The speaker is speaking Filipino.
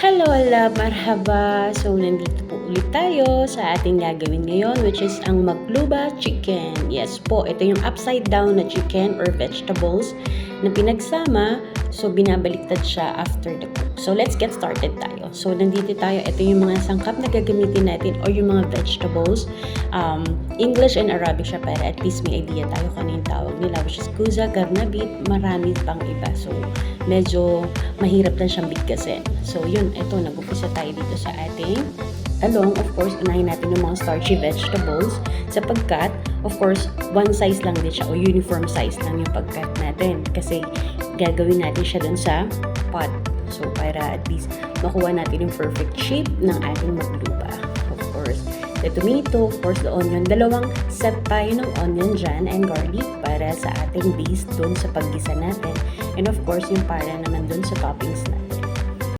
Hello, love, marhaba. So, nandito po ulit tayo sa ating gagawin ngayon, which is ang magluba chicken. Yes po, ito yung upside down na chicken or vegetables na pinagsama. So, binabaliktad siya after the cook. So, let's get started tayo. So, nandito tayo. Ito yung mga sangkap na gagamitin natin or yung mga vegetables. English and Arabic siya, pero at least may idea tayo kung ano yung tawag nila, which is kuza, garnabit, marami pang iba. So, medyo mahirap lang siyang bigkasin. So, yun, ito, nag-upisa tayo dito sa ating along, of course, unahin natin yung mga starchy vegetables sapagkat, of course, one size lang din siya o uniform size lang yung pagkat natin kasi gagawin natin siya dun sa pot. So, para at least makuha natin yung perfect shape ng ating magluba. Of course, the tomato, of course, the onion. Dalawang set tayo ng onion dyan and garlic para sa ating base dun sa paggisa natin. And of course, yung para naman dun sa toppings natin.